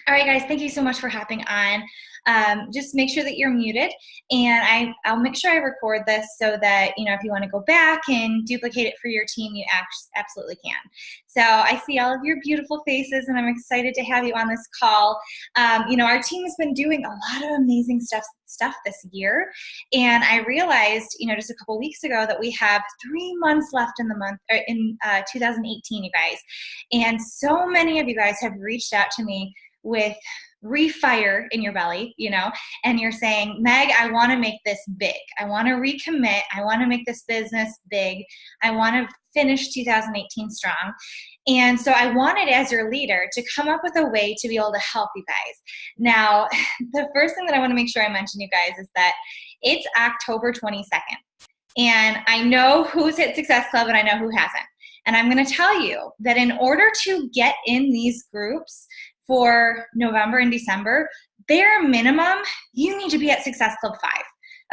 All right, guys, thank you so much for hopping on. Just make sure that you're muted, and I'll make sure I record this so that, if you want to go back and duplicate it for your team, you absolutely can. So I see all of your beautiful faces, and I'm excited to have you on this call. Our team has been doing a lot of amazing stuff this year, and I realized, just a couple weeks ago that we have 3 months left in the month, or in 2018, you guys, and so many of you guys have reached out to me with refire in your belly, and you're saying, Meg, I want to make this big. I want to recommit. I want to make this business big. I want to finish 2018 strong. And so I wanted, as your leader, to come up with a way to be able to help you guys. Now, the first thing that I want to make sure I mention, you guys, is that it's October 22nd. And I know who's hit Success Club and I know who hasn't. And I'm going to tell you that in order to get in these groups for November and December, bare minimum, you need to be at Success Club 5.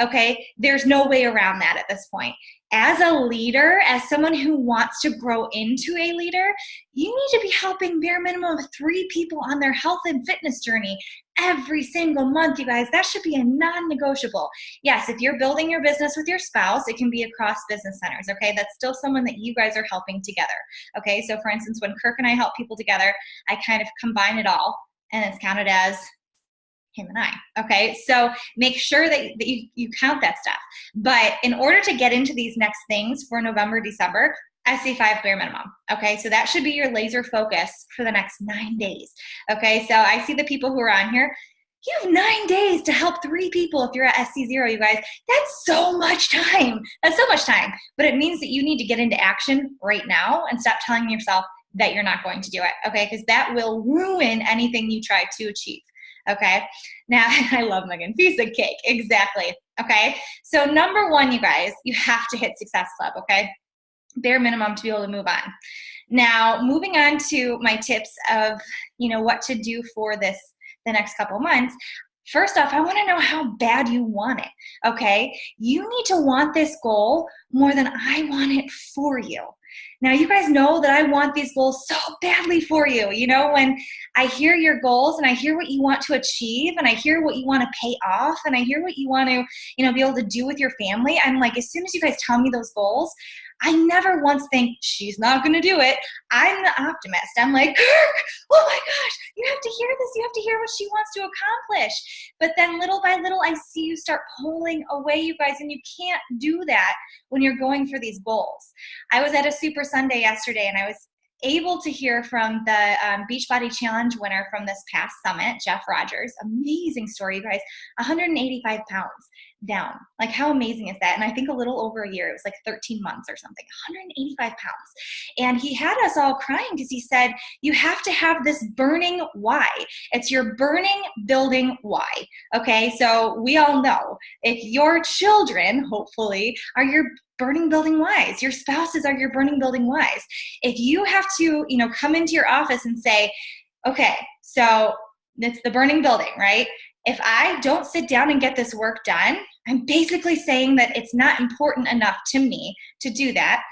Okay? There's no way around that at this point. As a leader, as someone who wants to grow into a leader, you need to be helping bare minimum of 3 people on their health and fitness journey every single month, you guys. That should be a non-negotiable. Yes, if you're building your business with your spouse, it can be across business centers, okay? That's still someone that you guys are helping together, okay? So for instance, when Kirk and I help people together, I kind of combine it all, and it's counted as him and I, okay? So make sure that you count that stuff. But in order to get into these next things for November, December, I see 5 bare minimum, okay? So that should be your laser focus for the next 9 days, okay? So I see the people who are on here. You have 9 days to help 3 people if you're at SC0, you guys. That's so much time. That's so much time. But it means that you need to get into action right now and stop telling yourself that you're not going to do it, okay? Because that will ruin anything you try to achieve. Okay, now I love Megan. Piece of cake, exactly. Okay, so number 1, you guys, you have to hit Success Club, okay? Bare minimum to be able to move on. Now, moving on to my tips of, what to do for the next couple months. First off, I want to know how bad you want it, okay? You need to want this goal more than I want it for you. Now, you guys know that I want these goals so badly for you. When I hear your goals and I hear what you want to achieve and I hear what you want to pay off and I hear what you want to, be able to do with your family, I'm like, as soon as you guys tell me those goals, I never once think, she's not going to do it. I'm the optimist. I'm like, Kirk, oh my gosh, you have to hear this. You have to hear what she wants to accomplish. But then little by little, I see you start pulling away, you guys, and you can't do that when you're going for these goals. I was at a Super Sunday yesterday, and I was able to hear from the Beachbody Challenge winner from this past summit, Jeff Rogers. Amazing story, you guys. 185 pounds down. Like, how amazing is that? And I think a little over a year. It was like 13 months or something. 185 pounds. And he had us all crying because he said, you have to have this burning why. It's your burning building why. Okay, so we all know if your children, hopefully, are your burning building whys, your spouses are your burning building whys. If you have to, come into your office and say, okay, so it's the burning building, right? If I don't sit down and get this work done, I'm basically saying that it's not important enough to me to do that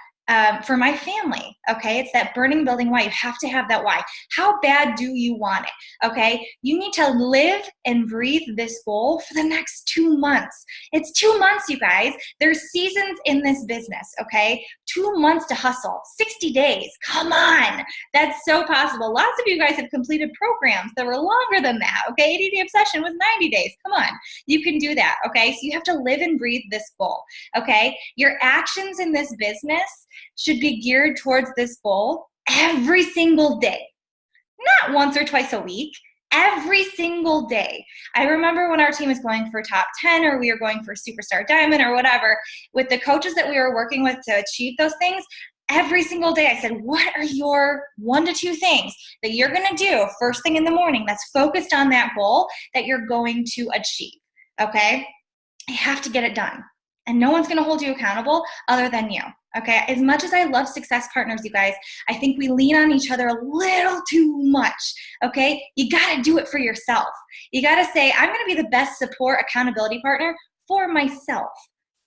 for my family, okay? It's that burning building why. You have to have that why. How bad do you want it, okay? You need to live and breathe this goal for the next 2 months. It's 2 months, you guys. There's seasons in this business, okay? 2 months to hustle, 60 days. Come on. That's so possible. Lots of you guys have completed programs that were longer than that, okay? ADD Obsession was 90 days. Come on. You can do that, okay? So you have to live and breathe this goal, okay? Your actions in this business should be geared towards this goal every single day. Not once or twice a week, every single day. I remember when our team was going for top 10 or we were going for superstar diamond or whatever, with the coaches that we were working with to achieve those things, every single day I said, what are your 1 to 2 things that you're going to do first thing in the morning that's focused on that goal that you're going to achieve, okay? You have to get it done. And no one's going to hold you accountable other than you. Okay, as much as I love success partners, you guys, I think we lean on each other a little too much, okay? You got to do it for yourself. You got to say, I'm going to be the best support accountability partner for myself.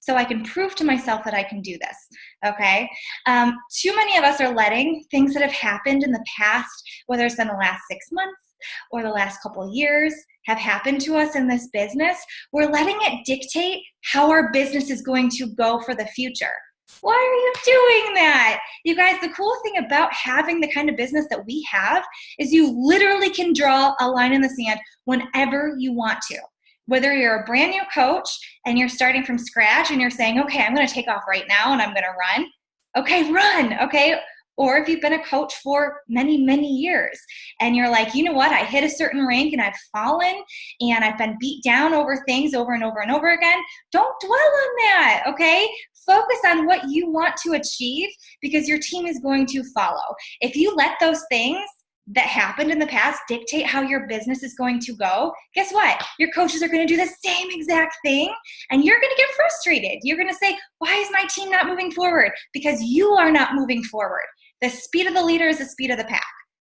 so I can prove to myself that I can do this, okay? Too many of us are letting things that have happened in the past, whether it's been the last 6 months or the last couple of years, have happened to us in this business. We're letting it dictate how our business is going to go for the future. Why are you doing that? You guys, the cool thing about having the kind of business that we have is you literally can draw a line in the sand whenever you want to. Whether you're a brand new coach and you're starting from scratch and you're saying, okay, I'm going to take off right now and I'm going to run. Okay, run, okay? Or if you've been a coach for many, many years and you're like, you know what, I hit a certain rank and I've fallen and I've been beat down over things over and over and over again. Don't dwell on that, okay? Focus on what you want to achieve because your team is going to follow. If you let those things that happened in the past dictate how your business is going to go, guess what? Your coaches are going to do the same exact thing and you're going to get frustrated. You're going to say, why is my team not moving forward? Because you are not moving forward. The speed of the leader is the speed of the pack,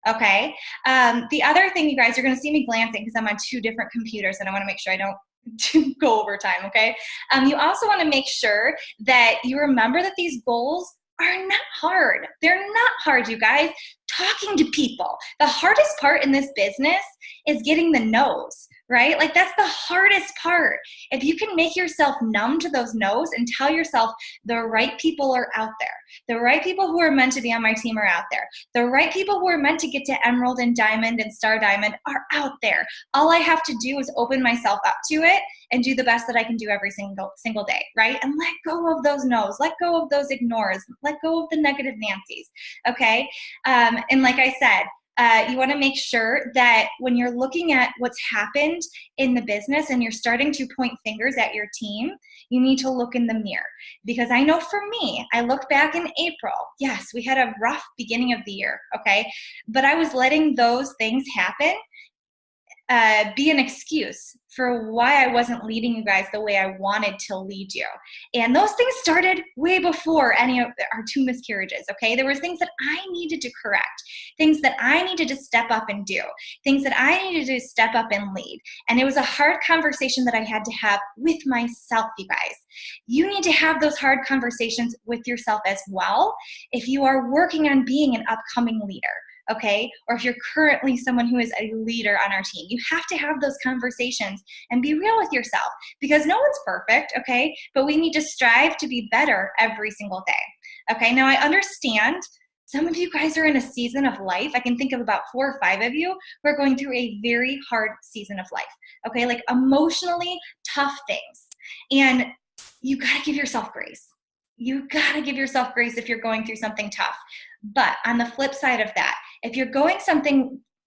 okay? The other thing, you guys, you're going to see me glancing because I'm on 2 different computers and I want to make sure I don't go over time, okay? You also want to make sure that you remember that these goals are not hard. They're not hard, you guys. Talking to people. The hardest part in this business is getting the no's, right? Like that's the hardest part. If you can make yourself numb to those no's and tell yourself the right people are out there. The right people who are meant to be on my team are out there. The right people who are meant to get to Emerald and Diamond and Star Diamond are out there. All I have to do is open myself up to it and do the best that I can do every single day, right? And let go of those no's, let go of those ignores, let go of the negative Nancy's, okay? And like I said, you want to make sure that when you're looking at what's happened in the business and you're starting to point fingers at your team, you need to look in the mirror. Because I know for me, I look back in April. Yes, we had a rough beginning of the year, okay? But I was letting those things happen be an excuse for why I wasn't leading you guys the way I wanted to lead you. And those things started way before any of our 2 miscarriages, okay? There was things that I needed to correct, things that I needed to step up and do, things that I needed to step up and lead. And it was a hard conversation that I had to have with myself, you guys. You need to have those hard conversations with yourself as well if you are working on being an upcoming leader. Okay, or if you're currently someone who is a leader on our team, you have to have those conversations and be real with yourself because no one's perfect, okay? But we need to strive to be better every single day, okay? Now, I understand some of you guys are in a season of life. I can think of about 4 or 5 of you who are going through a very hard season of life, okay? Like emotionally tough things. And you got to give yourself grace. You got to give yourself grace if you're going through something tough. But on the flip side of that, if you're going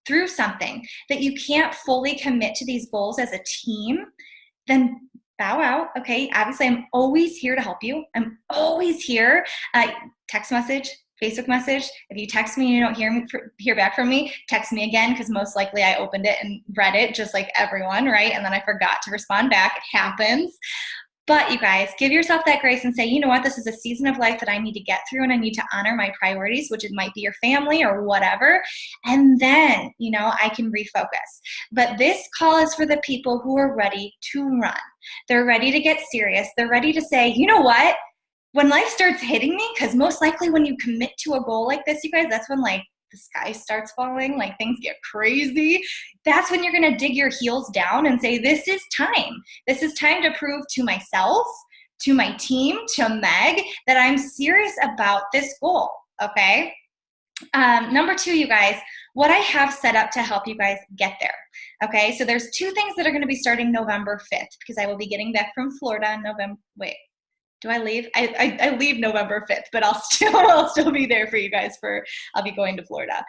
through something that you can't fully commit to these goals as a team, then bow out, okay? Obviously, I'm always here to help you. I'm always here. Text message, Facebook message. If you text me and you don't hear back from me, text me again because most likely I opened it and read it just like everyone, right? And then I forgot to respond back. It happens. But you guys, give yourself that grace and say, you know what, this is a season of life that I need to get through and I need to honor my priorities, which it might be your family or whatever. And then, I can refocus. But this call is for the people who are ready to run. They're ready to get serious. They're ready to say, you know what, when life starts hitting me, because most likely when you commit to a goal like this, you guys, that's when the sky starts falling, things get crazy. That's when you're going to dig your heels down and say, this is time. This is time to prove to myself, to my team, to Meg, that I'm serious about this goal, okay? Number 2, you guys, what I have set up to help you guys get there, okay? So there's 2 things that are going to be starting November 5th because I will be getting back from Florida in November. Wait. Do I leave? I leave November 5th, but I'll still be there for you guys I'll be going to Florida.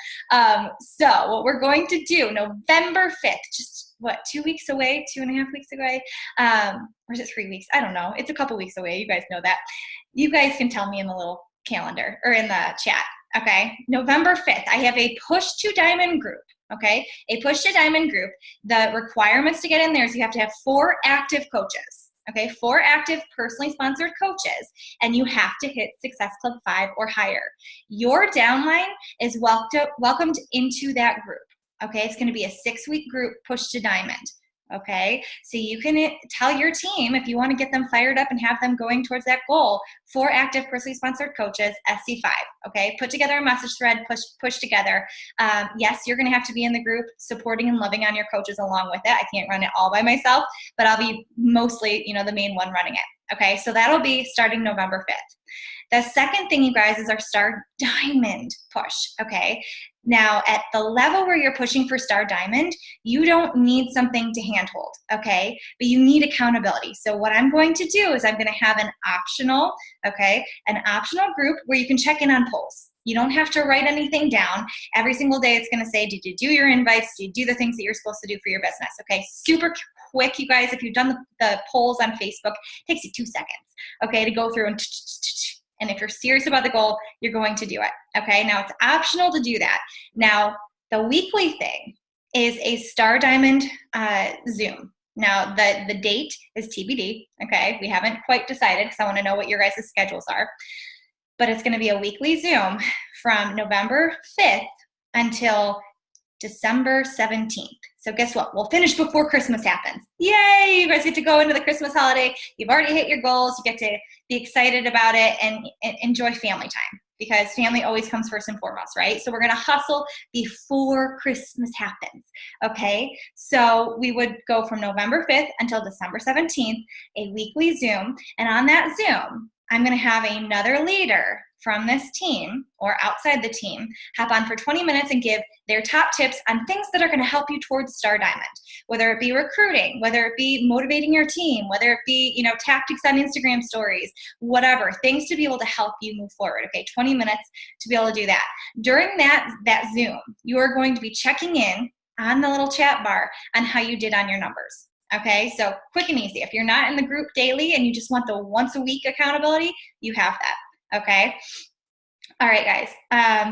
So what we're going to do, November 5th, just 2 weeks away, 2.5 weeks away, or is it 3 weeks? I don't know. It's a couple weeks away. You guys know that. You guys can tell me in the little calendar or in the chat. Okay. November 5th, I have a Push to Diamond group. Okay. A Push to Diamond group. The requirements to get in there is you have to have 4 active coaches. Okay, 4 active personally sponsored coaches, and you have to hit Success Club 5 or higher. Your downline is welcomed into that group. Okay, it's going to be a 6-week group, Push to Diamond. Okay, so you can tell your team if you want to get them fired up and have them going towards that goal for active personally sponsored coaches, SC5. Okay, put together a message thread, push together. Yes, you're going to have to be in the group supporting and loving on your coaches along with it. I can't run it all by myself, but I'll be mostly, the main one running it. Okay, so that'll be starting November 5th. The second thing, you guys, is our Star Diamond push, okay? Now, at the level where you're pushing for Star Diamond, you don't need something to handhold, okay? But you need accountability. So what I'm going to do is I'm going to have an optional group where you can check in on polls. You don't have to write anything down. Every single day it's going to say, did you do your invites? Did you do the things that you're supposed to do for your business? Okay, super quick, you guys. If you've done the polls on Facebook, it takes you 2 seconds, okay, to go through and if you're serious about the goal, you're going to do it, okay? Now, it's optional to do that. Now, the weekly thing is a Star Diamond Zoom. Now, the date is TBD, okay? We haven't quite decided because I want to know what your guys' schedules are. But it's going to be a weekly Zoom from November 5th until December 17th. So guess what? We'll finish before Christmas happens. Yay! You guys get to go into the Christmas holiday. You've already hit your goals. You get to be excited about it and enjoy family time, because family always comes first and foremost, right? So we're going to hustle before Christmas happens, okay? So we would go from November 5th until December 17th, a weekly Zoom. And on that Zoom, I'm going to have another leader from this team or outside the team hop on for 20 minutes and give their top tips on things that are going to help you towards Star Diamond, whether it be recruiting, whether it be motivating your team, whether it be, tactics on Instagram stories, whatever, things to be able to help you move forward. Okay, 20 minutes to be able to do that. During that Zoom, you are going to be checking in on the little chat bar on how you did on your numbers. Okay, so quick and easy. If you're not in the group daily and you just want the once a week accountability, you have that, okay? All right, guys.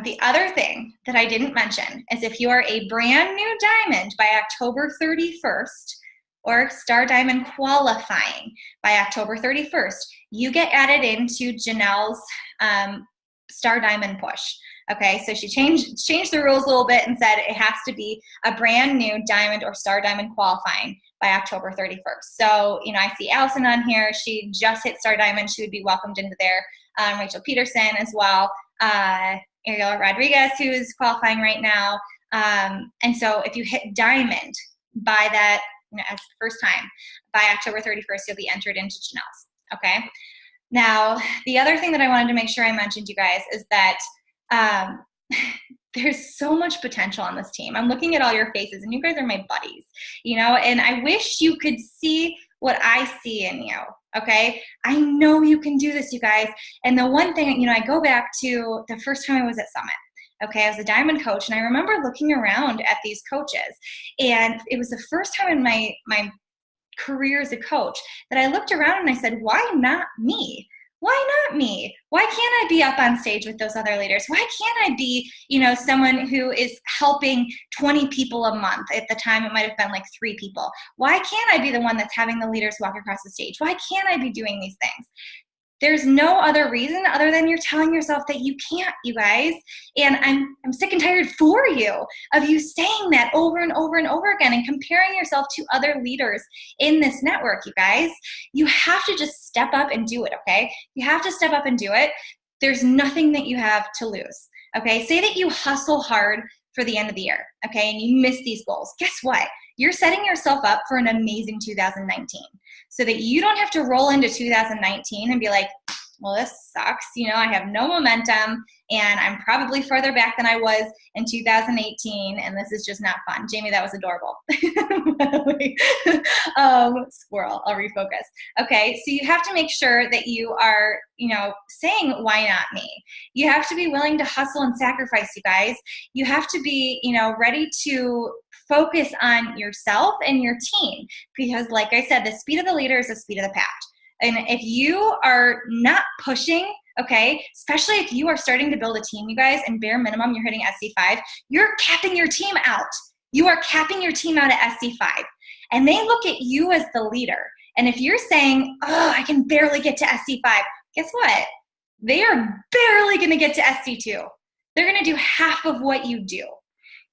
The other thing that I didn't mention is if you are a brand new diamond by October 31st or Star Diamond qualifying by October 31st, you get added into Janelle's Star Diamond push. Okay, so she changed the rules a little bit and said it has to be a brand new diamond or Star Diamond qualifying by October 31st. So, I see Allison on here. She just hit Star Diamond. She would be welcomed into there. Rachel Peterson as well. Ariel Rodriguez, who's qualifying right now. And so if you hit Diamond by that, as the first time, by October 31st, you'll be entered into Janelle's. Okay. Now, the other thing that I wanted to make sure I mentioned, you guys, is that there's so much potential on this team. I'm looking at all your faces, and you guys are my buddies, and I wish you could see what I see in you, okay? I know you can do this, you guys. And the one thing, I go back to the first time I was at Summit, okay? I was a diamond coach, and I remember looking around at these coaches, and it was the first time in my career as a coach that I looked around and I said, why not me? Why not me? Why can't I be up on stage with those other leaders? Why can't I be, someone who is helping 20 people a month? At the time, it might have been like 3 people. Why can't I be the one that's having the leaders walk across the stage? Why can't I be doing these things? There's no other reason other than you're telling yourself that you can't, you guys. And I'm sick and tired for you of you saying that over and over and over again and comparing yourself to other leaders in this network, you guys. You have to just step up and do it, okay? You have to step up and do it. There's nothing that you have to lose, okay? Say that you hustle hard for the end of the year, okay, and you miss these goals. Guess what? You're setting yourself up for an amazing 2019 so that you don't have to roll into 2019 and be like, well, this sucks. I have no momentum, and I'm probably further back than I was in 2018, and this is just not fun. Jamie, that was adorable. Squirrel, I'll refocus. Okay, so you have to make sure that you are, saying, why not me? You have to be willing to hustle and sacrifice, you guys. You have to be, ready to focus on yourself and your team, because like I said, the speed of the leader is the speed of the pack. And if you are not pushing, okay, especially if you are starting to build a team, you guys, and bare minimum you're hitting SC5, you're capping your team out. You are capping your team out at SC5. And they look at you as the leader. And if you're saying, oh, I can barely get to SC5, guess what? They are barely going to get to SC2. They're going to do half of what you do.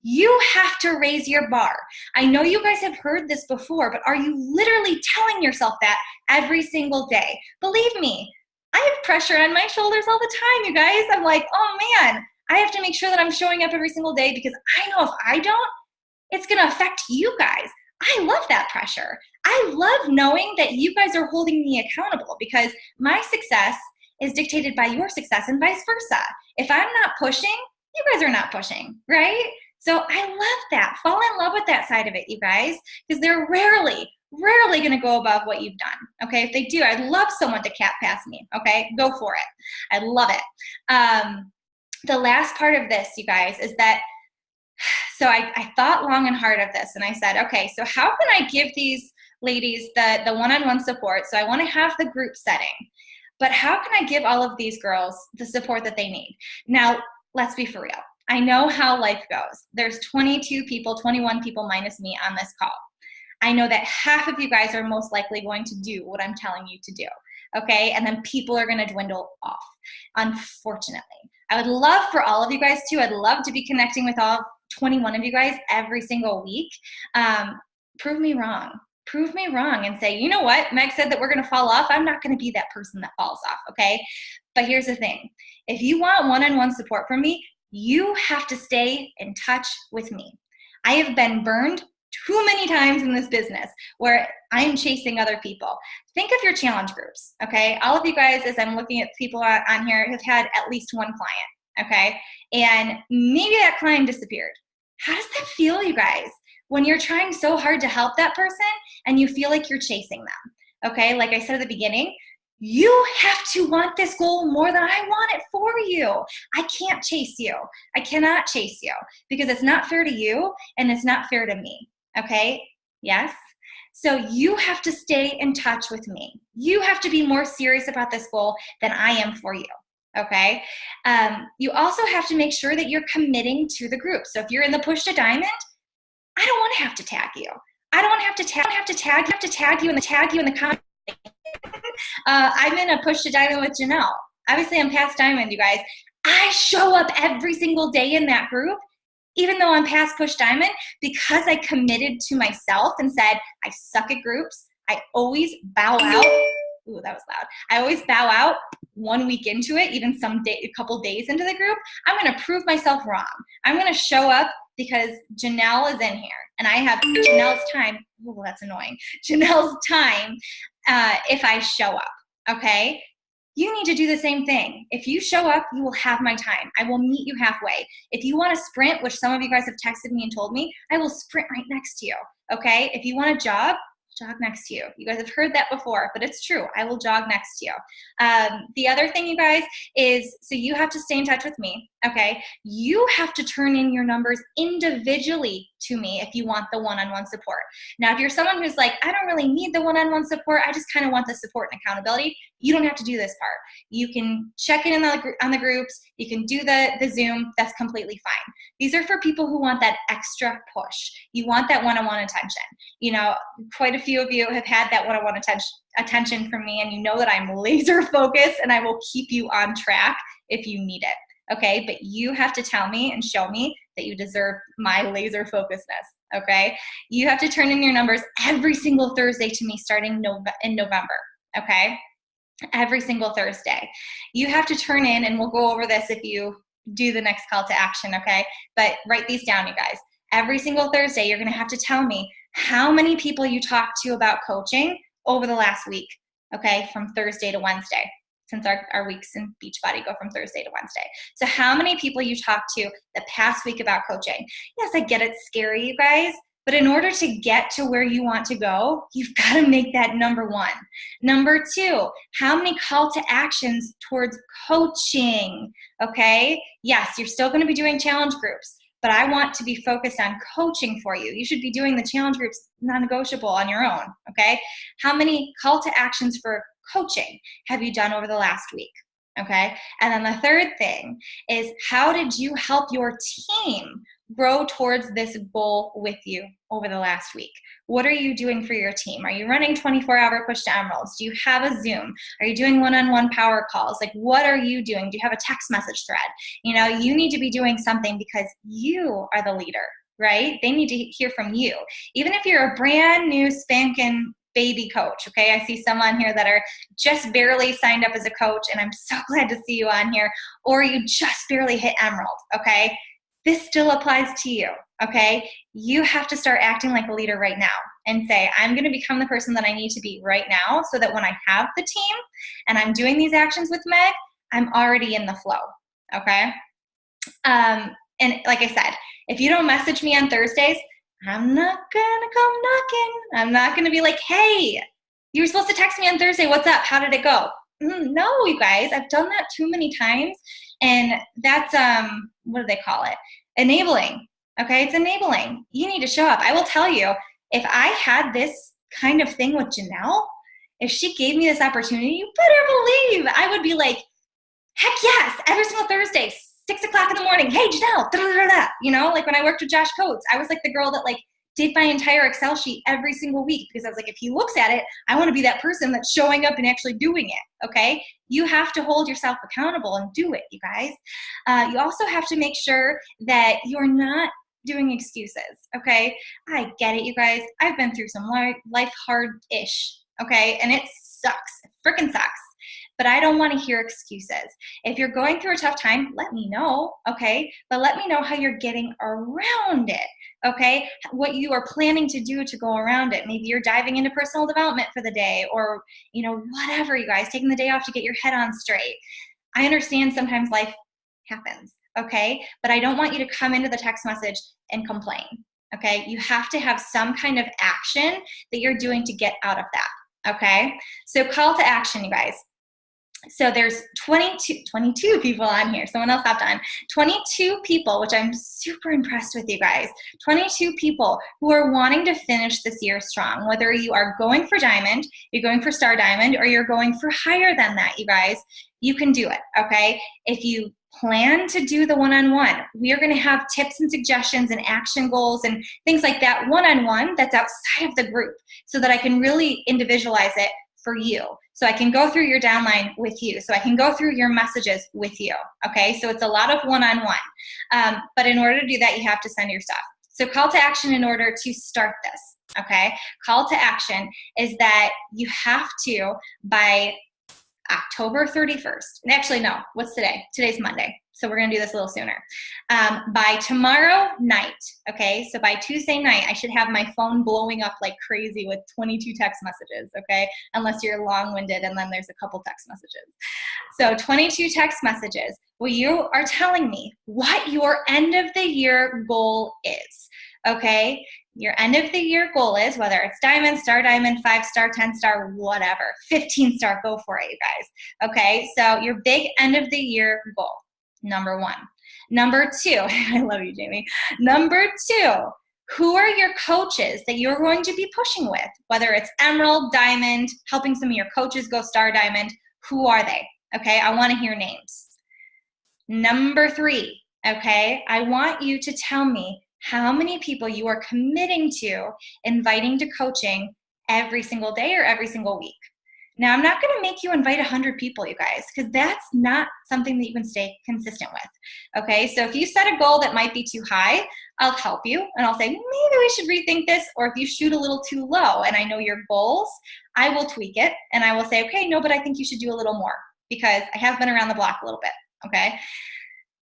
You have to raise your bar. I know you guys have heard this before, but are you literally telling yourself that every single day? Believe me, I have pressure on my shoulders all the time, you guys. I'm like, oh man, I have to make sure that I'm showing up every single day because I know if I don't, it's going to affect you guys. I love that pressure. I love knowing that you guys are holding me accountable because my success is dictated by your success and vice versa. If I'm not pushing, you guys are not pushing, right? So I love that. Fall in love with that side of it, you guys, because they're rarely going to go above what you've done. Okay. If they do, I'd love someone to cat pass me. Okay. Go for it. I love it. The last part of this, you guys, is that so I thought long and hard of this and I said, okay, so how can I give these ladies the one-on-one support? So I want to have the group setting, but how can I give all of these girls the support that they need? Now, let's be for real. I know how life goes. There's 22 people, 21 people minus me on this call. I know that half of you guys are most likely going to do what I'm telling you to do, okay? And then people are going to dwindle off, unfortunately. I would love for all of you guys to. I'd love to be connecting with all 21 of you guys every single week. Prove me wrong. Prove me wrong and say, you know what? Meg said that we're going to fall off. I'm not going to be that person that falls off, okay? But here's the thing. If you want one-on-one support from me, you have to stay in touch with me. I have been burned too many times in this business where I'm chasing other people. Think of your challenge groups, okay? All of you guys, as I'm looking at people on here, have had at least one client, okay? And maybe that client disappeared. How does that feel, you guys, when you're trying so hard to help that person and you feel like you're chasing them, okay? Like I said at the beginning, you have to want this goal more than I want it for you. I can't chase you. I cannot chase you because it's not fair to you and it's not fair to me. Okay? Yes? So you have to stay in touch with me. You have to be more serious about this goal than I am for you. Okay? You also have to make sure that you're committing to the group. So if you're in the Push to Diamond, I don't want to have to tag you. I don't want to have to tag you in the comments. I'm in a Push to Diamond with Janelle. Obviously, I'm past Diamond, you guys. I show up every single day in that group, even though I'm past Push Diamond, because I committed to myself and said, I suck at groups. I always bow out. Ooh, that was loud. I always bow out 1 week into it, even a couple days into the group. I'm going to prove myself wrong. I'm going to show up because Janelle is in here and I have Janelle's time. Oh, that's annoying. Janelle's time if I show up, okay? You need to do the same thing. If you show up, you will have my time. I will meet you halfway. If you want to sprint, which some of you guys have texted me and told me, I will sprint right next to you, okay? If you want to jog next to you. You guys have heard that before, but it's true. I will jog next to you. The other thing, you guys, is so you have to stay in touch with me, okay? You have to turn in your numbers individually to me if you want the one-on-one support. Now, if you're someone who's like, I don't really need the one-on-one support, I just kind of want the support and accountability, you don't have to do this part. You can check in on the groups. You can do the Zoom. That's completely fine. These are for people who want that extra push. You want that one-on-one attention. You know, quite a few of you have had that one-on-one attention from me, and you know that I'm laser focused and I will keep you on track if you need it, okay? But you have to tell me and show me that you deserve my laser focusedness, okay? You have to turn in your numbers every single Thursday to me starting in November, okay? Every single Thursday. You have to turn in, and we'll go over this if you do the next call to action, okay? But write these down, you guys. Every single Thursday, you're going to have to tell me how many people you talked to about coaching over the last week, okay, from Thursday to Wednesday, since our weeks in Beachbody go from Thursday to Wednesday. So how many people you talked to the past week about coaching? Yes, I get it's scary, you guys, but in order to get to where you want to go, you've got to make that number one. Number two, how many call to actions towards coaching, okay? Yes, you're still going to be doing challenge groups, but I want to be focused on coaching for you. You should be doing the challenge groups non-negotiable on your own, okay? How many call to actions for coaching have you done over the last week, okay? And then the third thing is, how did you help your team grow towards this goal with you over the last week? What are you doing for your team? Are you running 24-hour push to emeralds? Do you have a Zoom? Are you doing one-on-one power calls? Like, what are you doing? Do you have a text message thread? You know, you need to be doing something because you are the leader, right? They need to hear from you. Even if you're a brand new spanking baby coach, okay? I see some on here that are just barely signed up as a coach, and I'm so glad to see you on here. Or you just barely hit emerald, okay? This still applies to you, okay? You have to start acting like a leader right now and say, I'm going to become the person that I need to be right now so that when I have the team and I'm doing these actions with Meg, I'm already in the flow, okay? And like I said, if you don't message me on Thursdays, I'm not going to come knocking. I'm not going to be like, hey, you were supposed to text me on Thursday. What's up? How did it go? No, you guys, I've done that too many times. And that's, what do they call it? Enabling. Okay, it's enabling. You need to show up. I will tell you, if I had this kind of thing with Janelle, if she gave me this opportunity, you better believe I would be like, heck yes, every single Thursday, 6 o'clock in the morning, hey, Janelle, da-da-da-da. You know, like when I worked with Josh Coates, I was like the girl that like did my entire Excel sheet every single week because I was like, if he looks at it, I want to be that person that's showing up and actually doing it, okay? You have to hold yourself accountable and do it, you guys. You also have to make sure that you're not doing excuses, okay? I get it, you guys. I've been through some life hard-ish, okay? And it sucks. It freaking sucks. But I don't want to hear excuses. If you're going through a tough time, let me know, okay? But let me know how you're getting around it, okay? What you are planning to do to go around it. Maybe you're diving into personal development for the day or, you know, whatever, you guys, taking the day off to get your head on straight. I understand sometimes life happens, okay? But I don't want you to come into the text message and complain, okay? You have to have some kind of action that you're doing to get out of that, okay? So call to action, you guys. So there's 22 people on here. Someone else hopped on. 22 people, which I'm super impressed with you guys. 22 people who are wanting to finish this year strong. Whether you are going for diamond, you're going for star diamond, or you're going for higher than that, you guys, you can do it, okay? If you plan to do the one-on-one, we are going to have tips and suggestions and action goals and things like that one-on-one that's outside of the group so that I can really individualize it for you. So I can go through your downline with you. So I can go through your messages with you, okay? So it's a lot of one-on-one. But in order to do that, you have to send your stuff. So call to action in order to start this, okay? Call to action is that you have to, by October 31st, and actually no, what's today? Today's Monday. So we're gonna do this a little sooner. By tomorrow night, okay? So by Tuesday night, I should have my phone blowing up like crazy with 22 text messages, okay? Unless you're long-winded and then there's a couple text messages. So 22 text messages where you are telling me what your end of the year goal is, okay? Your end of the year goal is, whether it's diamond, star diamond, 5-star, 10-star, whatever, 15-star, go for it, you guys, okay? So your big end of the year goal. Number one. Number two, I love you, Jamie. Number two, who are your coaches that you're going to be pushing with? Whether it's emerald, diamond, helping some of your coaches go star diamond, who are they? Okay, I want to hear names. Number three, okay, I want you to tell me how many people you are committing to inviting to coaching every single day or every single week. Now, I'm not going to make you invite 100 people, you guys, because that's not something that you can stay consistent with, okay? So if you set a goal that might be too high, I'll help you, and I'll say, maybe we should rethink this, or if you shoot a little too low and I know your goals, I will tweak it, and I will say, okay, no, but I think you should do a little more, because I have been around the block a little bit, okay?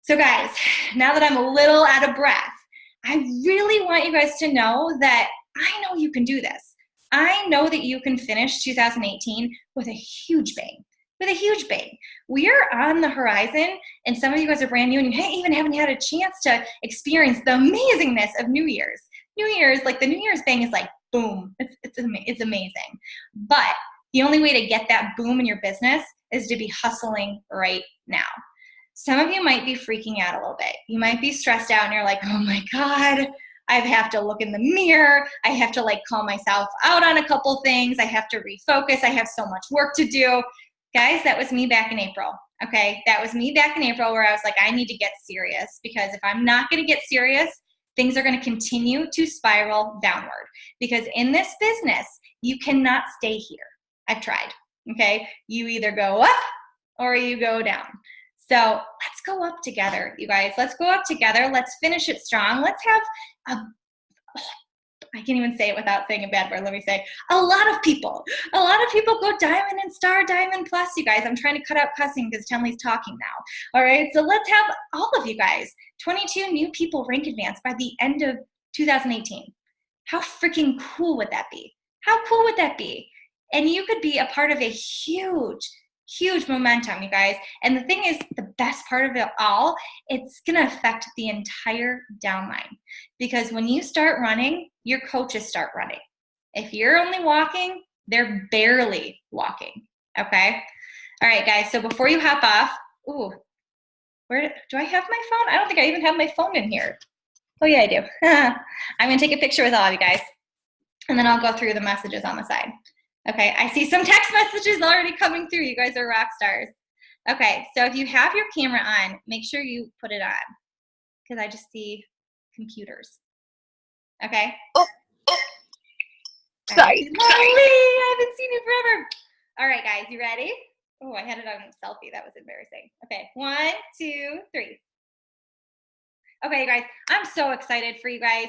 So guys, now that I'm a little out of breath, I really want you guys to know that I know you can do this. I know that you can finish 2018 with a huge bang, We are on the horizon, and some of you guys are brand new, and you even haven't had a chance to experience the amazingness of New Year's. New Year's, like the New Year's bang is like, boom, it's amazing. But the only way to get that boom in your business is to be hustling right now. Some of you might be freaking out a little bit. You might be stressed out, and you're like, oh my God, I have to look in the mirror. I have to like call myself out on a couple things. I have to refocus. I have so much work to do. Guys, that was me back in April. Okay, that was me back in April where I was like, I need to get serious, because if I'm not going to get serious, things are going to continue to spiral downward, because in this business, you cannot stay here. I've tried, okay? You either go up or you go down. So let's go up together, you guys. Let's go up together. Let's finish it strong. Let's have I can't even say it without saying a bad word. Let me say, a lot of people go diamond and star, diamond plus, you guys. I'm trying to cut out cussing because Tenley's talking now. All right, so let's have all of you guys, 22 new people rank advanced by the end of 2018. How freaking cool would that be? How cool would that be? And you could be a part of a huge momentum, you guys. And the thing is, the best part of it all, it's going to affect the entire downline. Because when you start running, your coaches start running. If you're only walking, they're barely walking, okay? All right, guys, so before you hop off, where do I have my phone? I don't think I even have my phone in here. Oh, yeah, I do. I'm going to take a picture with all of you guys, and then I'll go through the messages on the side. Okay, I see some text messages already coming through. You guys are rock stars. Okay, so if you have your camera on, make sure you put it on, because I just see computers. Okay? Sorry. Molly, I haven't seen you forever. All right, guys, you ready? Oh, I had it on a selfie. That was embarrassing. Okay, 1, 2, 3. Okay, guys, I'm so excited for you guys.